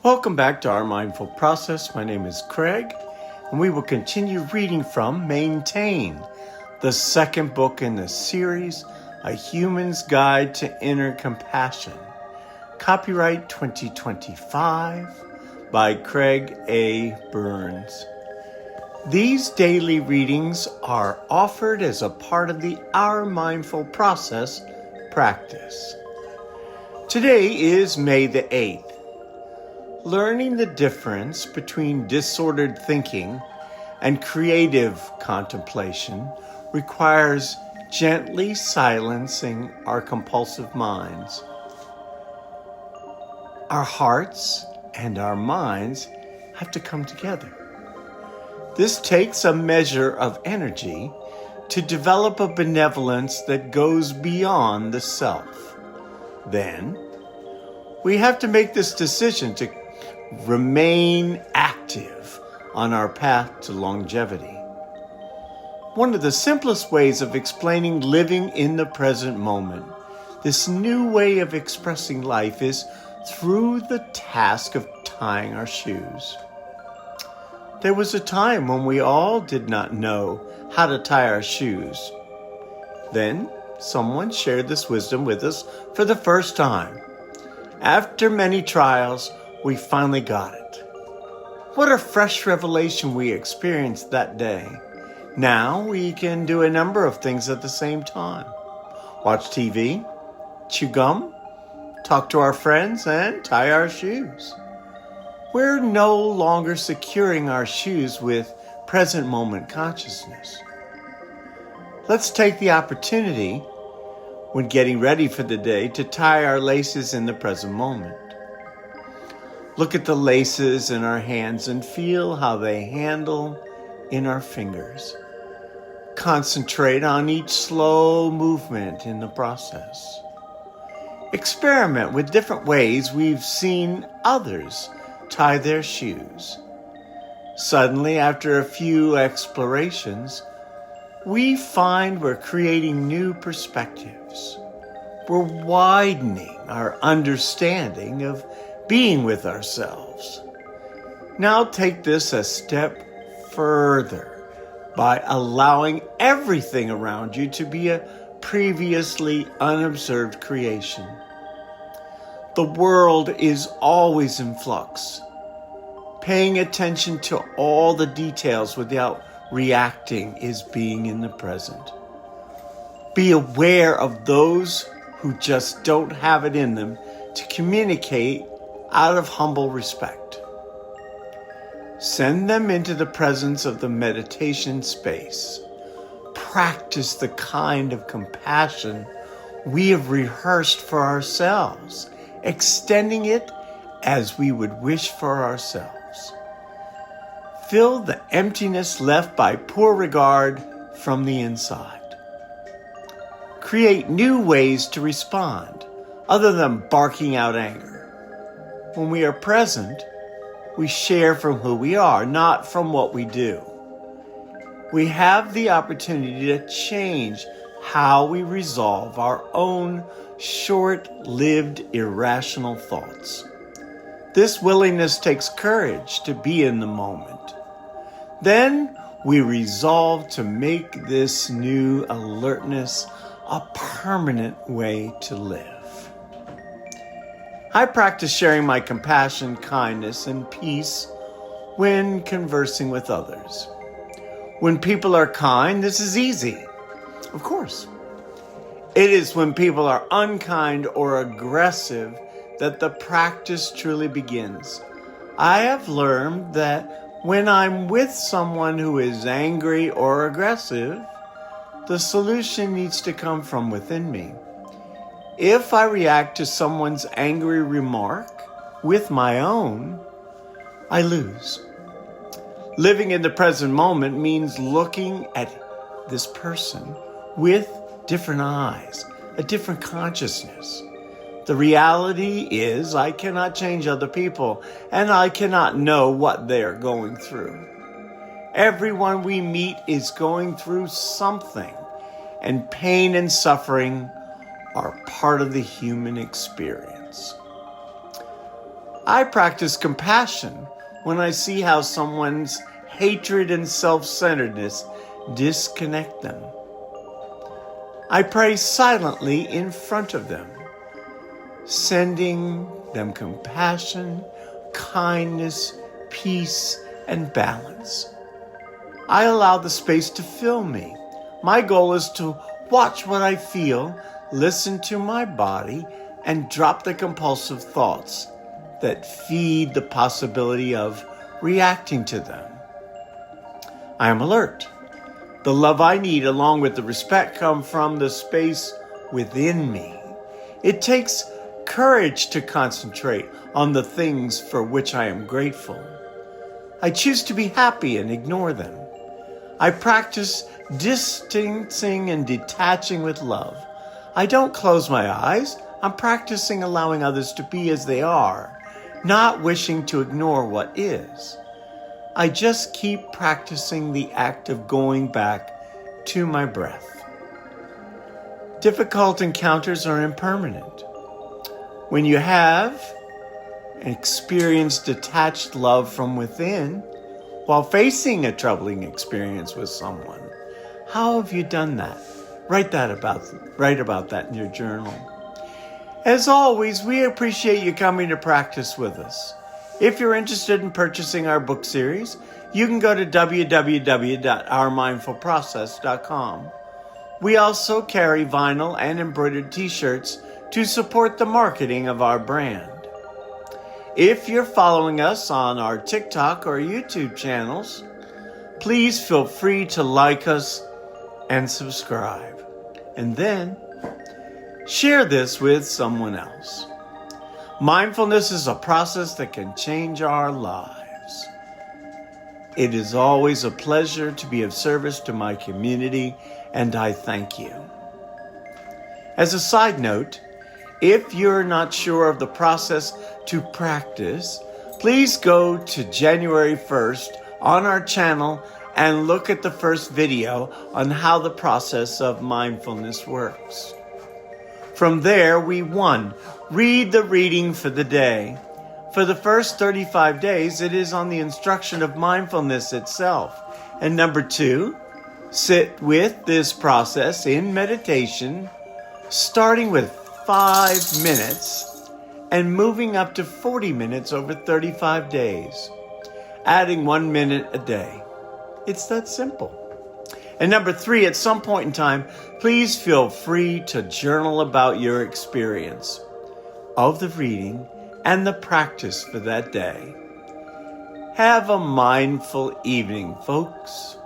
Welcome back to Our Mindful Process. My name is Craig, and we will continue reading from Maintain, the second book in the series, A Human's Guide to Inner Compassion. Copyright 2025 by Craig A. Burns. These daily readings are offered as a part of the Our Mindful Process practice. Today is May the 8th. Learning the difference between disordered thinking and creative contemplation requires gently silencing our compulsive minds. Our hearts and our minds have to come together. This takes a measure of energy to develop a benevolence that goes beyond the self. Then, we have to make this decision to remain active on our path to longevity. One of the simplest ways of explaining living in the present moment, this new way of expressing life, is through the task of tying our shoes. There was a time when we all did not know how to tie our shoes. Then someone shared this wisdom with us for the first time. After many trials, we finally got it. What a fresh revelation we experienced that day. Now we can do a number of things at the same time. Watch TV, chew gum, talk to our friends, and tie our shoes. We're no longer securing our shoes with present moment consciousness. Let's take the opportunity when getting ready for the day to tie our laces in the present moment. Look at the laces in our hands and feel how they handle in our fingers. Concentrate on each slow movement in the process. Experiment with different ways we've seen others tie their shoes. Suddenly, after a few explorations, we find we're creating new perspectives. We're widening our understanding of being with ourselves. Now take this a step further by allowing everything around you to be a previously unobserved creation. The world is always in flux. Paying attention to all the details without reacting is being in the present. Be aware of those who just don't have it in them to communicate out of humble respect. Send them into the presence of the meditation space. Practice the kind of compassion we have rehearsed for ourselves, extending it as we would wish for ourselves. Fill the emptiness left by poor regard from the inside. Create new ways to respond, other than barking out anger. When we are present, we share from who we are, not from what we do. We have the opportunity to change how we resolve our own short-lived irrational thoughts. This willingness takes courage to be in the moment. Then we resolve to make this new alertness a permanent way to live. I practice sharing my compassion, kindness, and peace when conversing with others. When people are kind, this is easy. Of course. It is when people are unkind or aggressive that the practice truly begins. I have learned that when I'm with someone who is angry or aggressive, the solution needs to come from within me. If I react to someone's angry remark with my own, I lose. Living in the present moment means looking at this person with different eyes, a different consciousness. The reality is I cannot change other people, and I cannot know what they're going through. Everyone we meet is going through something, and pain and suffering are part of the human experience. I practice compassion when I see how someone's hatred and self-centeredness disconnect them. I pray silently in front of them, sending them compassion, kindness, peace, and balance. I allow the space to fill me. My goal is to watch what I feel, listen to my body, and drop the compulsive thoughts that feed the possibility of reacting to them. I am alert. The love I need, along with the respect, come from the space within me. It takes courage to concentrate on the things for which I am grateful. I choose to be happy and ignore them. I practice distancing and detaching with love. I don't close my eyes. I'm practicing allowing others to be as they are, not wishing to ignore what is. I just keep practicing the act of going back to my breath. Difficult encounters are impermanent. When you have experienced detached love from within while facing a troubling experience with someone, how have you done that? Write about that in your journal. As always, we appreciate you coming to practice with us. If you're interested in purchasing our book series, you can go to www.ourmindfulprocess.com. We also carry vinyl and embroidered t-shirts to support the marketing of our brand. If you're following us on our TikTok or YouTube channels, please feel free to like us and subscribe. And then share this with someone else. Mindfulness is a process that can change our lives. It is always a pleasure to be of service to my community, and I thank you. As a side note, if you're not sure of the process to practice, please go to January 1st on our channel and look at the first video on how the process of mindfulness works. From there, 1, read the reading for the day. For the first 35 days, it is on the instruction of mindfulness itself. And 2, sit with this process in meditation, starting with 5 minutes and moving up to 40 minutes over 35 days, adding 1 minute a day. It's that simple. And 3, at some point in time, please feel free to journal about your experience of the reading and the practice for that day. Have a mindful evening, folks.